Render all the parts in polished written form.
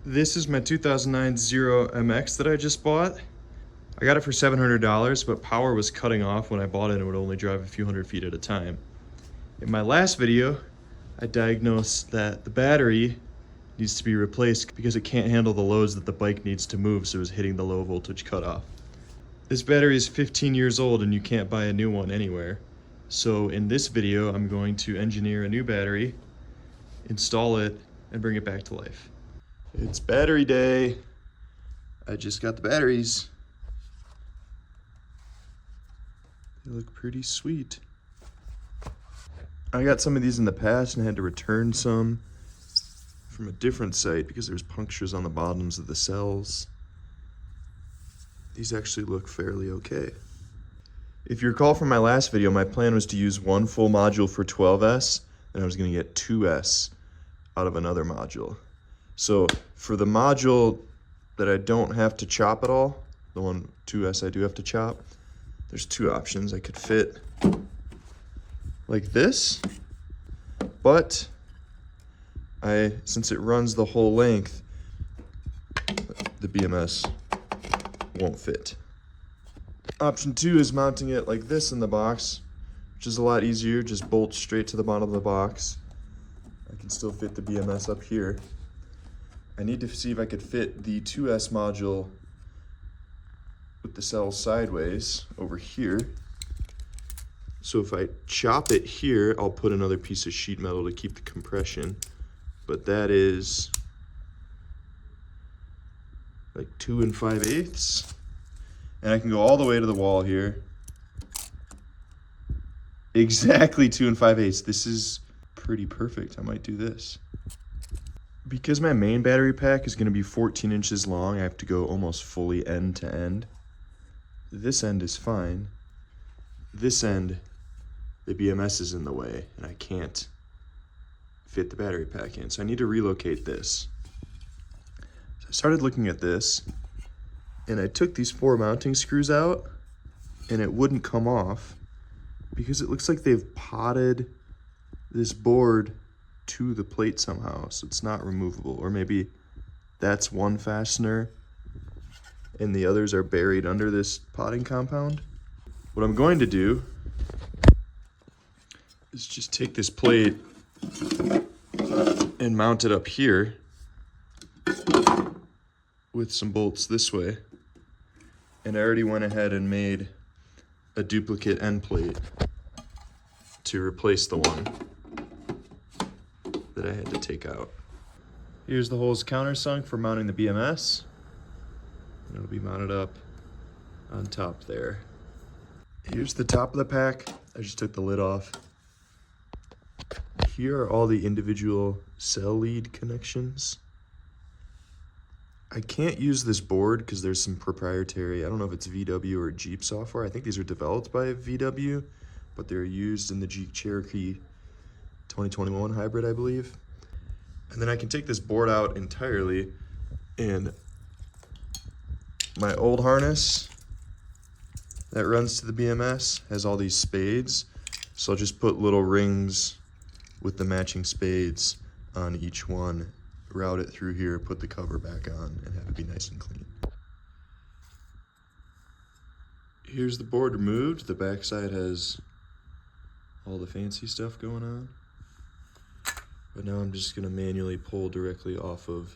This is my 2009 Zero MX that I just bought. I got it for $700, but power was cutting off when I bought it and it would only drive a few hundred feet at a time. In my last video, I diagnosed that the battery needs to be replaced because it can't handle the loads that the bike needs to move, so it was hitting the low voltage cutoff. This battery is 15 years old and you can't buy a new one anywhere. So in this video, I'm going to engineer a new battery, install it, and bring it back to life. It's battery day. I just got the batteries. They look pretty sweet. I got some of these in the past and had to return some from a different site because there's punctures on the bottoms of the cells. These actually look fairly okay. If you recall from my last video, my plan was to use one full module for 12S, and I was gonna get 2S out of another module. So for the module that I don't have to chop at all, the one 2S I do have to chop, there's two options. I could fit like this, but since it runs the whole length, the BMS won't fit. Option 2 is mounting it like this in the box, which is a lot easier. Just bolt straight to the bottom of the box. I can still fit the BMS up here. I need to see if I could fit the 2S module with the cells sideways over here. So if I chop it here, I'll put another piece of sheet metal to keep the compression. But that is like 2 5/8. And I can go all the way to the wall here. Exactly 2 5/8. This is pretty perfect. I might do this. Because my main battery pack is going to be 14 inches long, I have to go almost fully end to end. This end is fine. This end, the BMS is in the way, and I can't fit the battery pack in, so I need to relocate this. So I started looking at this, and I took these 4 mounting screws out, and it wouldn't come off because it looks like they've potted this board to the plate somehow, so it's not removable. Or maybe that's one fastener and the others are buried under this potting compound. What I'm going to do is just take this plate and mount it up here with some bolts this way. And I already went ahead and made a duplicate end plate to replace the one that I had to take out. Here's the hole's countersunk for mounting the BMS. And it'll be mounted up on top there. Here's the top of the pack. I just took the lid off. Here are all the individual cell lead connections. I can't use this board because there's some proprietary, I don't know if it's VW or Jeep software. I think these are developed by VW, but they're used in the Jeep Cherokee 2021 hybrid, I believe. And then I can take this board out entirely, and my old harness that runs to the BMS has all these spades. So I'll just put little rings with the matching spades on each one, route it through here, put the cover back on, and have it be nice and clean. Here's the board removed. The backside has all the fancy stuff going on. But now I'm just gonna manually pull directly off of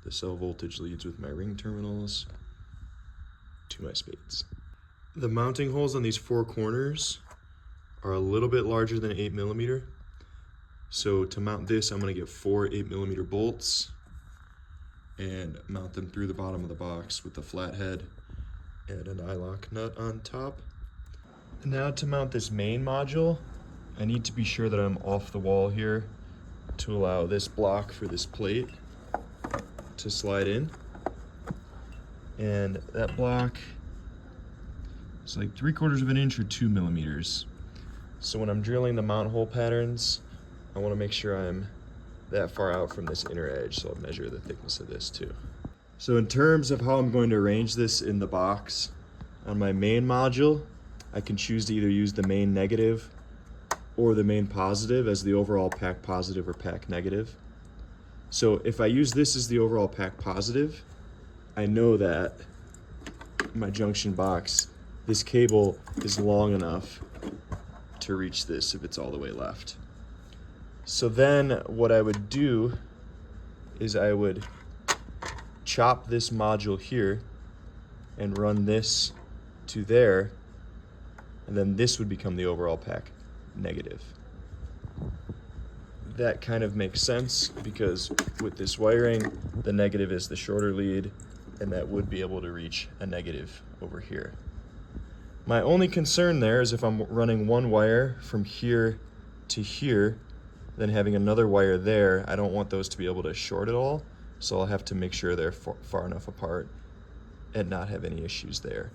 the cell voltage leads with my ring terminals to my spades. The mounting holes on these 4 corners are a little bit larger than 8mm. So to mount this, I'm gonna get 4 8mm bolts and mount them through the bottom of the box with the flathead and an eye-lock nut on top. And now to mount this main module, I need to be sure that I'm off the wall here to allow this block for this plate to slide in. And that block is like 3/4 of an inch or 2mm. So when I'm drilling the mount hole patterns, I want to make sure I'm that far out from this inner edge, so I'll measure the thickness of this too. So in terms of how I'm going to arrange this in the box, on my main module, I can choose to either use the main negative or the main positive as the overall pack positive or pack negative. So if I use this as the overall pack positive, I know that my junction box, this cable is long enough to reach this if it's all the way left. So then what I would do is I would chop this module here and run this to there, and then this would become the overall pack negative. That kind of makes sense because with this wiring, the negative is the shorter lead, and that would be able to reach a negative over here. My only concern there is if I'm running one wire from here to here, then having another wire there, I don't want those to be able to short at all, so I'll have to make sure they're far enough apart and not have any issues there.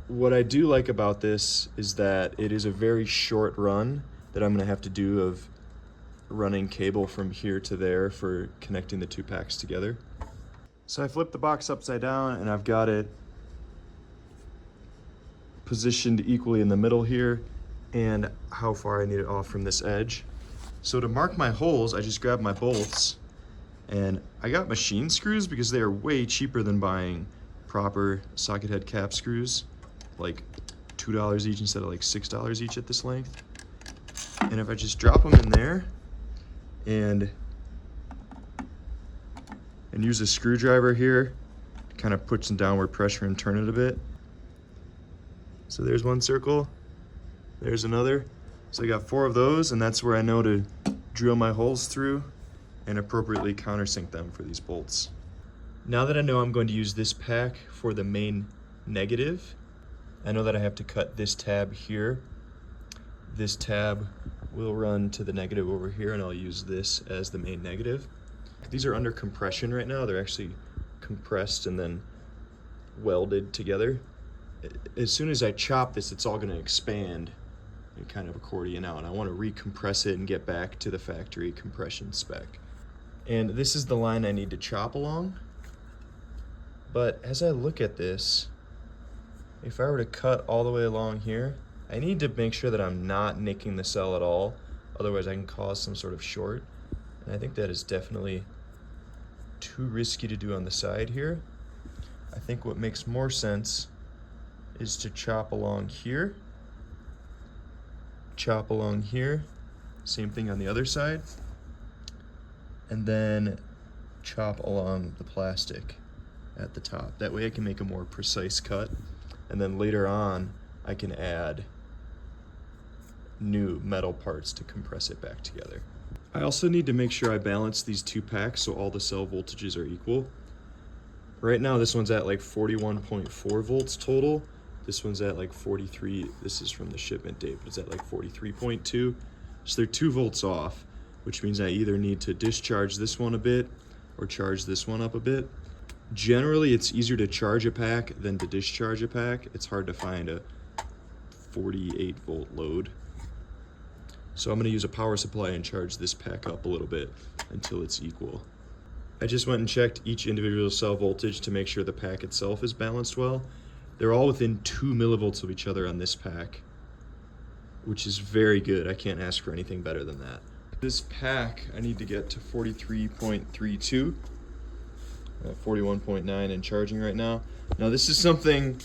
What I do like about this is that it is a very short run that I'm gonna have to do of running cable from here to there for connecting the two packs together. So I flipped the box upside down and I've got it positioned equally in the middle here and how far I need it off from this edge. So to mark my holes, I just grabbed my bolts, and I got machine screws because they are way cheaper than buying proper socket head cap screws, like $2 each instead of like $6 each at this length. And if I just drop them in there and use a screwdriver here to kind of put some downward pressure and turn it a bit. So there's one circle, there's another. So I got 4 of those, and that's where I know to drill my holes through and appropriately countersink them for these bolts. Now that I know I'm going to use this pack for the main negative, I know that I have to cut this tab here. This tab will run to the negative over here, and I'll use this as the main negative. These are under compression right now. They're actually compressed and then welded together. As soon as I chop this, it's all going to expand and kind of accordion out. And I want to recompress it and get back to the factory compression spec. And this is the line I need to chop along. But as I look at this, if I were to cut all the way along here, I need to make sure that I'm not nicking the cell at all. Otherwise I can cause some sort of short. And I think that is definitely too risky to do on the side here. I think what makes more sense is to chop along here, chop along here, same thing on the other side, and then chop along the plastic at the top. That way I can make a more precise cut, and then later on I can add new metal parts to compress it back together. I also need to make sure I balance these two packs so all the cell voltages are equal. Right now this one's at like 41.4 volts total. This one's at like 43, this is from the shipment date, but it's at like 43.2. So they're 2 volts off, which means I either need to discharge this one a bit or charge this one up a bit. Generally, it's easier to charge a pack than to discharge a pack. It's hard to find a 48 volt load. So I'm gonna use a power supply and charge this pack up a little bit until it's equal. I just went and checked each individual cell voltage to make sure the pack itself is balanced well. They're all within 2 millivolts of each other on this pack, which is very good. I can't ask for anything better than that. This pack, I need to get to 43.32, at 41.9 and charging right now. Now this is something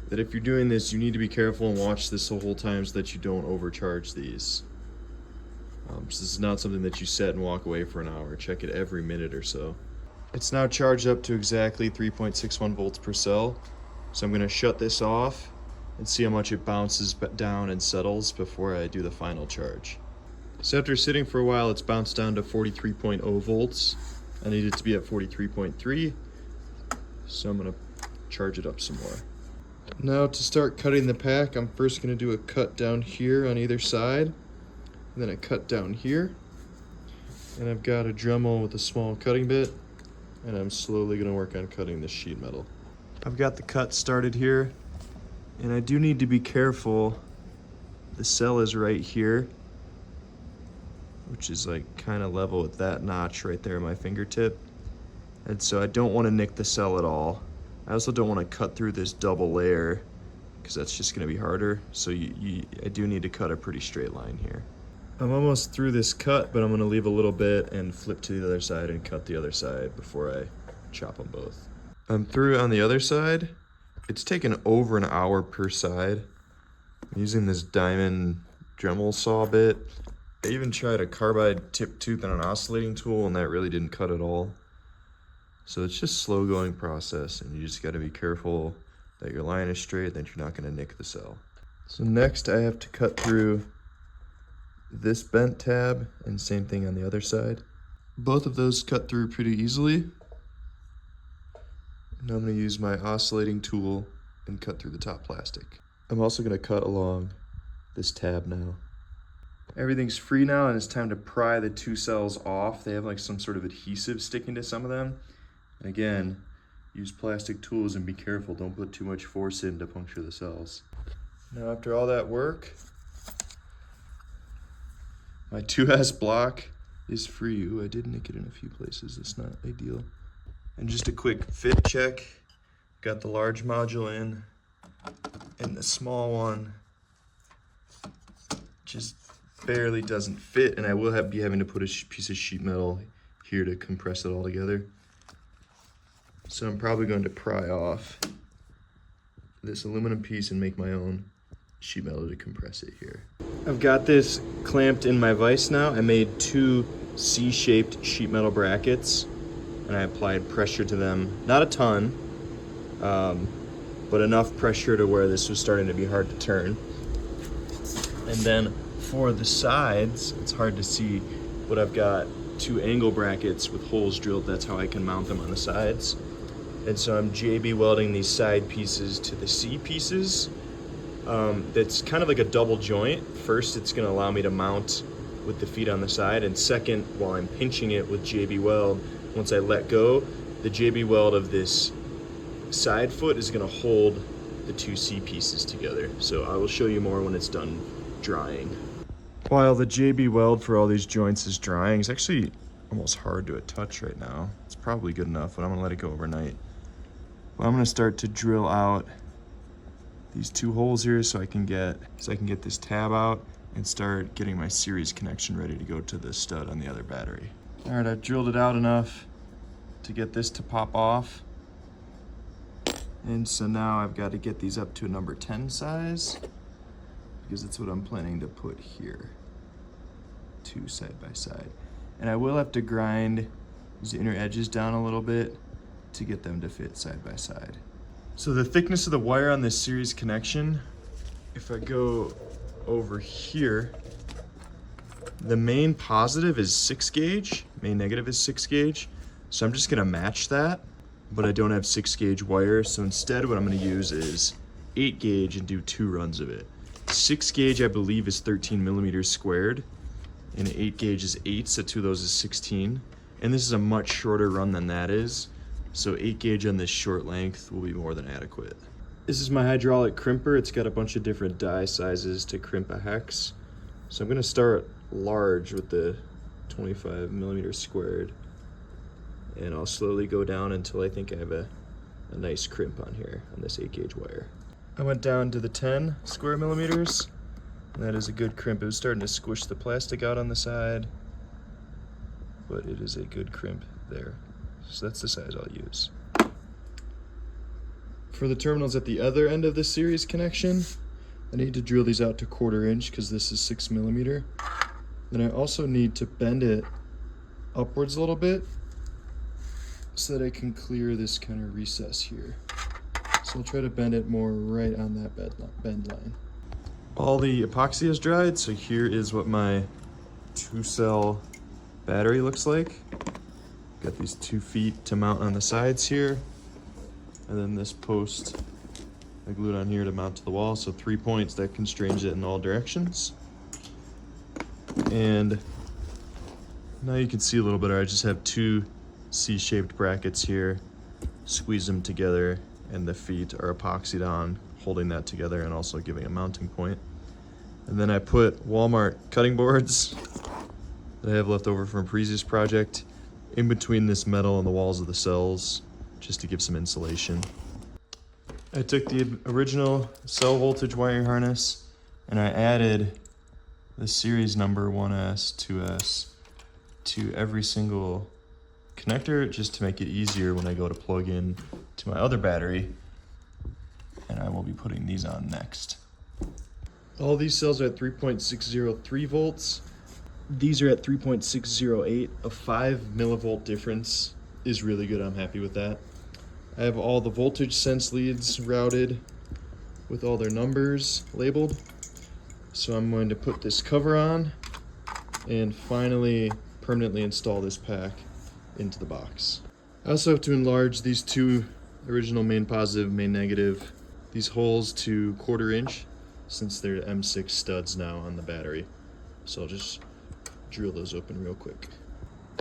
that if you're doing this, you need to be careful and watch this the whole time so that you don't overcharge these. So this is not something that you set and walk away for an hour. Check it every minute or so. It's now charged up to exactly 3.61 volts per cell. So I'm gonna shut this off and see how much it bounces down and settles before I do the final charge. So after sitting for a while, it's bounced down to 43.0 volts. I need it to be at 43.3, so I'm gonna charge it up some more. Now to start cutting the pack, I'm first gonna do a cut down here on either side, and then a cut down here. And I've got a Dremel with a small cutting bit, and I'm slowly gonna work on cutting this sheet metal. I've got the cut started here, and I do need to be careful. The cell is right here, which is like kind of level with that notch right there at my fingertip. And so I don't want to nick the cell at all. I also don't want to cut through this double layer because that's just going to be harder. So I do need to cut a pretty straight line here. I'm almost through this cut, but I'm gonna leave a little bit and flip to the other side and cut the other side before I chop them both. I'm through on the other side. It's taken over an hour per side. I'm using this diamond Dremel saw bit. I even tried a carbide tip tooth and an oscillating tool, and that really didn't cut at all. So it's just a slow going process, and you just gotta be careful that your line is straight, that you're not gonna nick the cell. So next I have to cut through this bent tab, and same thing on the other side. Both of those cut through pretty easily. Now I'm gonna use my oscillating tool and cut through the top plastic. I'm also gonna cut along this tab now. Everything's free now, and it's time to pry the two cells off. They have like some sort of adhesive sticking to some of them. And again, use plastic tools and be careful. Don't put too much force in to puncture the cells. Now after all that work, my 2S block is free. Ooh, I did nick it in a few places. That's not ideal. And just a quick fit check. Got the large module in, and the small one just barely doesn't fit, and I will be having to put a piece of sheet metal here to compress it all together. So I'm probably going to pry off this aluminum piece and make my own sheet metal to compress it here. I've got this clamped in my vise now. I made 2 C-shaped sheet metal brackets, and I applied pressure to them. Not a ton, but enough pressure to where this was starting to be hard to turn. And then for the sides, it's hard to see, but I've got 2 angle brackets with holes drilled. That's how I can mount them on the sides. And so I'm JB welding these side pieces to the C pieces. That's kind of like a double joint. First, it's gonna allow me to mount with the feet on the side, and second, while I'm pinching it with JB weld, once I let go, the JB weld of this side foot is gonna hold the 2 C pieces together. So I will show you more when it's done drying. While the JB weld for all these joints is drying, it's actually almost hard to a touch right now. It's probably good enough, but I'm gonna let it go overnight. Well, I'm gonna start to drill out these 2 holes here so I can get this tab out and start getting my series connection ready to go to the stud on the other battery. All right, I've drilled it out enough to get this to pop off. And so now I've got to get these up to a number 10 size, because that's what I'm planning to put here, 2 side by side. And I will have to grind these inner edges down a little bit to get them to fit side by side. So the thickness of the wire on this series connection, if I go over here, the main positive is 6 gauge, main negative is 6 gauge. So I'm just gonna match that, but I don't have 6 gauge wire. So instead what I'm gonna use is 8 gauge and do 2 runs of it. 6 gauge I believe is 13 millimeters squared, and 8 gauge is 8, so 2 of those is 16. And this is a much shorter run than that is, so 8 gauge on this short length will be more than adequate. This is my hydraulic crimper. It's got a bunch of different die sizes to crimp a hex. So I'm gonna start large with the 25 millimeters squared, and I'll slowly go down until I think I have a nice crimp on here on this 8 gauge wire. I went down to the 10 square millimeters, and that is a good crimp. It was starting to squish the plastic out on the side, but it is a good crimp there. So that's the size I'll use. For the terminals at the other end of the series connection, I need to drill these out to 1/4 inch because this is 6 millimeter. Then I also need to bend it upwards a little bit so that I can clear this kind of recess here. So I'll try to bend it more right on that bend line. All the epoxy is dried, so here is what my 2-cell battery looks like. Got these 2 feet to mount on the sides here, and then this post I glued on here to mount to the wall, so 3 points that constrains it in all directions. And now you can see a little better. I just have 2 C-shaped brackets here, squeeze them together, and the feet are epoxied on, holding that together and also giving a mounting point. And then I put Walmart cutting boards that I have left over from a previous project in between this metal and the walls of the cells, just to give some insulation. I took the original cell voltage wiring harness and I added the series number 1S, 2S to every single connector just to make it easier when I go to plug in to my other battery. And I will be putting these on next. All these cells are at 3.603 volts. These are at 3.608. A 5 millivolt difference is really good. I'm happy with that. I have all the voltage sense leads routed with all their numbers labeled. So I'm going to put this cover on and finally permanently install this pack into the box. I also have to enlarge these two original main positive, main negative, these holes to 1/4 inch since they're M6 studs now on the battery. So I'll just drill those open real quick.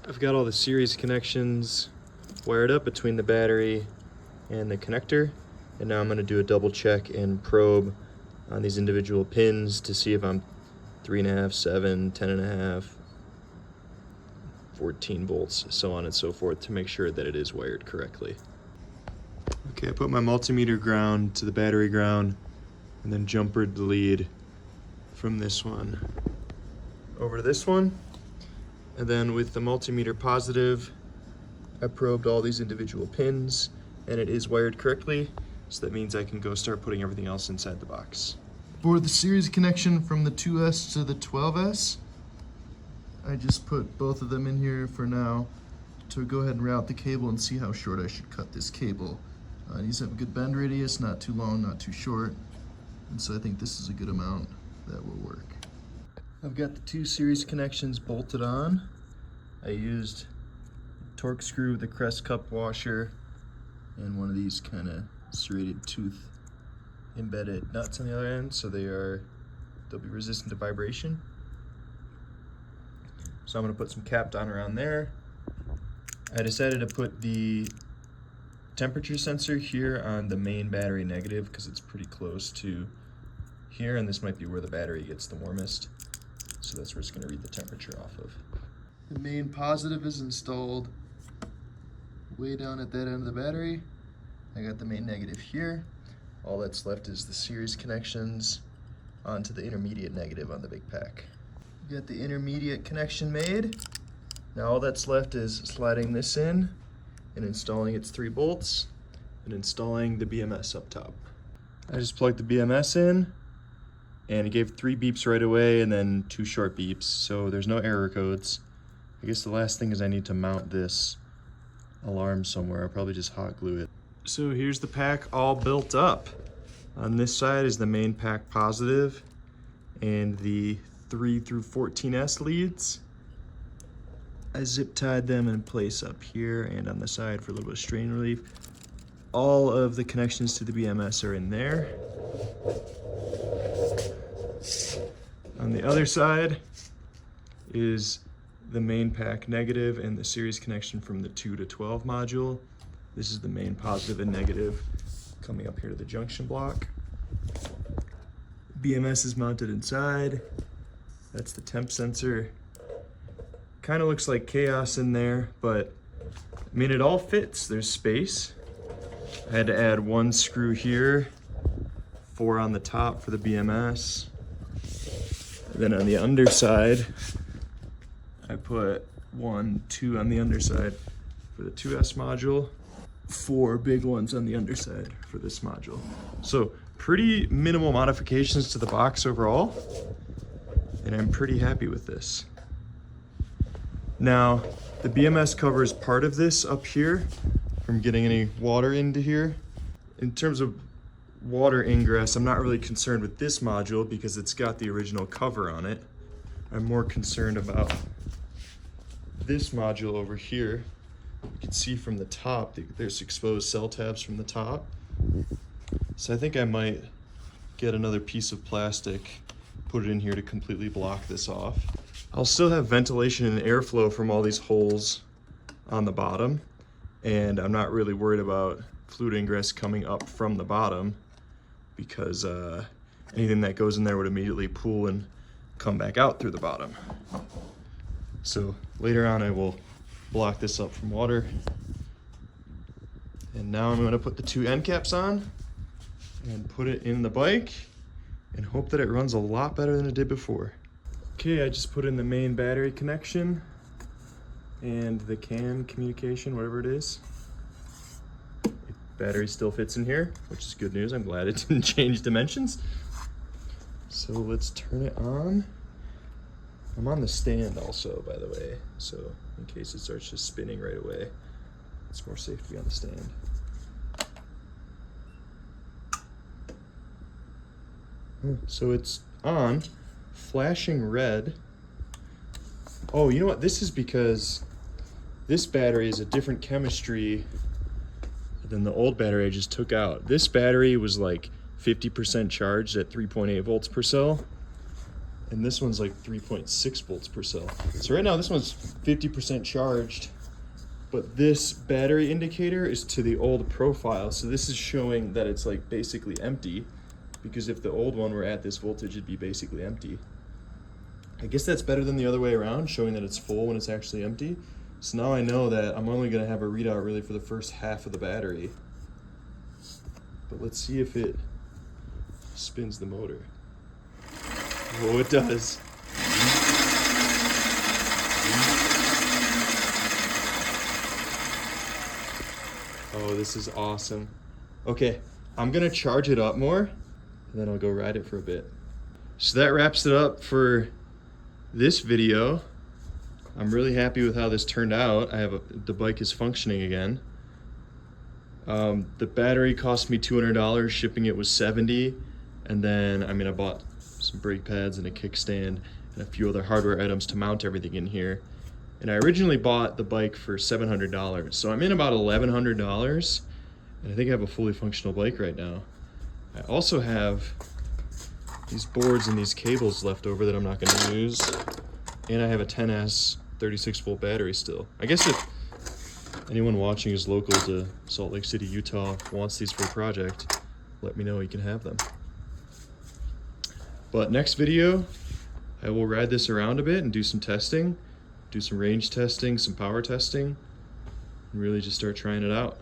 I've got all the series connections wired up between the battery and the connector, and now I'm going to do a double check and probe on these individual pins to see if I'm 3.5, 7, 10.5, 14 volts, so on and so forth, to make sure that it is wired correctly. Okay, I put my multimeter ground to the battery ground and then jumpered the lead from this one over to this one. And then with the multimeter positive, I probed all these individual pins and it is wired correctly. So that means I can go start putting everything else inside the box. For the series connection from the 2S to the 12S, I just put both of them in here for now to go ahead and route the cable and see how short I should cut this cable. These have a good bend radius, not too long, not too short. And so I think this is a good amount that will work. I've got the two series connections bolted on. I used a torque screw with a crest cup washer and one of these kind of serrated tooth embedded nuts on the other end, so they'll be resistant to vibration. So I'm going to put some Kapton around there. I decided to put the temperature sensor here on the main battery negative because it's pretty close to here, and this might be where the battery gets the warmest. So that's where it's going to read the temperature off of. The main positive is installed way down at that end of the battery. I got the main negative here. All that's left is the series connections onto the intermediate negative on the big pack. Got the intermediate connection made. Now all that's left is sliding this in and installing its 3 bolts and installing the BMS up top. I just plugged the BMS in and it gave 3 beeps right away and then 2 short beeps, so there's no error codes. I guess the last thing is I need to mount this alarm somewhere. I'll probably just hot glue it. So here's the pack all built up. On this side is the main pack positive and the 3 through 14S leads. I zip tied them in place up here and on the side for a little bit of strain relief. All of the connections to the BMS are in there. On the other side is the main pack negative and the series connection from the 2 to 12 module. This is the main positive and negative coming up here to the junction block. BMS is mounted inside. That's the temp sensor. Kind of looks like chaos in there, but I mean, it all fits. There's space. I had to add 1 screw here, 4 on the top for the BMS. And then on the underside, I put 1, 2 on the underside for the 2S module, 4 big ones on the underside for this module. So pretty minimal modifications to the box overall, and I'm pretty happy with this. Now, the BMS covers part of this up here from getting any water into here. In terms of water ingress, I'm not really concerned with this module because it's got the original cover on it. I'm more concerned about this module over here. You can see from the top, there's exposed cell tabs from the top. So I think I might get another piece of plastic, put it in here to completely block this off. I'll still have ventilation and airflow from all these holes on the bottom, and I'm not really worried about fluid ingress coming up from the bottom because anything that goes in there would immediately pool and come back out through the bottom. So later on I will block this up from water. And now I'm going to put the 2 end caps on and put it in the bike and hope that it runs a lot better than it did before. Okay, I just put in the main battery connection and the CAN communication, whatever it is. The battery still fits in here, which is good news. I'm glad it didn't change dimensions. So let's turn it on. I'm on the stand also, by the way, so in case it starts just spinning right away, it's more safe to be on the stand. So it's on, flashing red. Oh, you know what? This is because this battery is a different chemistry than the old battery I just took out. This battery was like 50% charged at 3.8 volts per cell. And this one's like 3.6 volts per cell. So right now this one's 50% charged, but this battery indicator is to the old profile. So this is showing that it's like basically empty, because if the old one were at this voltage, it'd be basically empty. I guess that's better than the other way around, showing that it's full when it's actually empty. So now I know that I'm only gonna have a readout really for the first half of the battery. But let's see if it spins the motor. Oh, it does. Oh, this is awesome. Okay, I'm gonna charge it up more, and then I'll go ride it for a bit. So that wraps it up for this video. I'm really happy with how this turned out. The bike is functioning again. The battery cost me $200, shipping it was $70, and then I bought some brake pads and a kickstand and a few other hardware items to mount everything in here. And I originally bought the bike for $700, so I'm in about $1,100, and I think I have a fully functional bike right now. I also have these boards and these cables left over that I'm not going to use, and I have a 10S 36-volt battery still. I guess if anyone watching is local to Salt Lake City, Utah, wants these for a project, let me know, you can have them. But next video, I will ride this around a bit and do some testing, do some range testing, some power testing, and really just start trying it out.